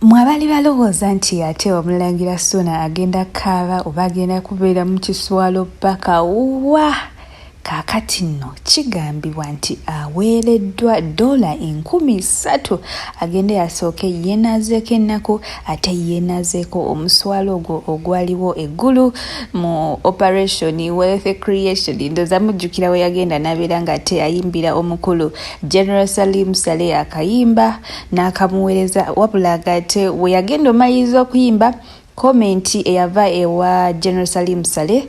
Mwabali balowooza nti ate Omulangira Ssuuna agenda kaaba oba agenda kubeera mu kiswalo paka wa kaakati nno kigambibwa nti aweereddwa $3,000 agende yasooke yeenaazeeko ennaku ate yeenaazeeko omuswalo ogwo ogwaliwo eggulu mu operation wealth creation. Ndoza mujjukira we yagenda n'abeera ng'ate ayimbira omukulu General Salim Saleh akayimba n'akamuweereza, wabula ng'ate we yagenda omaliriza okuyimba komenti eyava ewa General Salim Saleh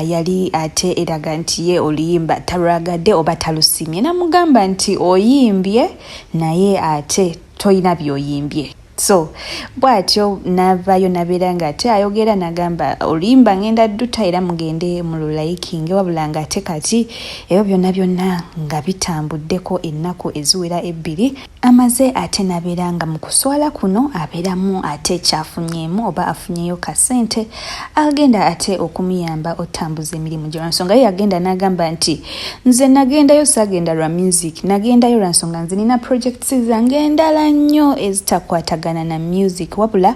yali ate eraga nti ye oluyimba talwagadde oba talusimye, namugamba nti oyimbye naye ate toyina by'oyimbye. So bw'atyo n'avaayo n'abeera ng'ate ayogera n'agamba oluyimba ngenda dduta era mugende mu lulayikinge, wabula ng'ate kati ebyo byonna byonna nga bitambuddeko ennaku eziwera 2 amaze ate n'abeera nga mu kuswala kuno abeeramu ate kyafunyeemu oba afunyeyo kasente agenda ate okumuyamba otambuza emirimu gye. Lwansonga ye yagenda n'agamba nti nze nagendayo saagenda lwa music, nagendayo lwansonga nze nina projects zange endala nnyo ezitakwatagana na music, wabula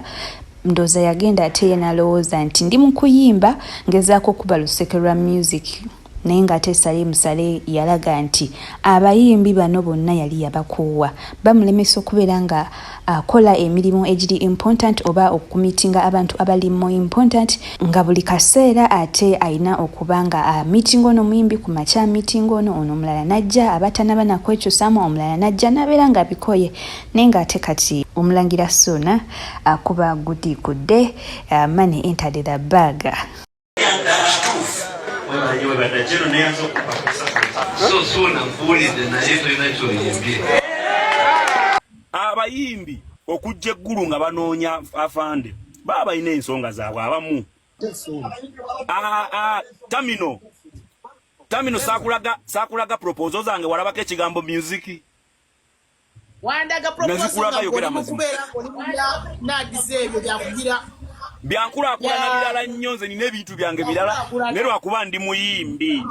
ndoza yagenda ate ye n'alowooza nti ndi mu kuyimba ngezaako okuba luseke lwa music. Naye ng'ate Salim Saleh yalaga nti abayimbi bano bonna yali yabakoowa, bamulemesa okubeera nga akola emirimu egiri important oba okumitinga abantu abali mu important, nga buli kaseera ate alina okuba nga meeting ono muyimbi ku makya meeting ono omulala najja, abatanaba nakwekyusaamu omulala najja, n'abeera nga bikoye. Naye ng'ate kati Omulangira Ssuuna akuba gudikudde, money entered the bag. Abayimbi okujja eggulu nga banoonya afande baba balina ensonga zaabwe abamu. Tamino saakulaga proposal zange walabako ekigambo music. Wandaga proposal byankulaakulana birala nnyo, nze nina ebintu byange birala ne lwakuba ndi muyimbi.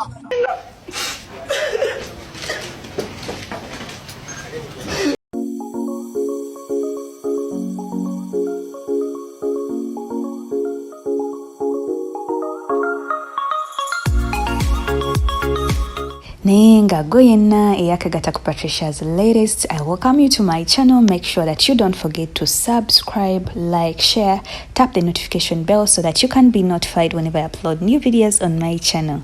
Naye nga gwe yenna eyakagata ku Patricia's latest, I welcome you to my channel. Make sure that you don't forget to subscribe, like, share, tap the notification bell so that you can be notified whenever I upload new videos on my channel.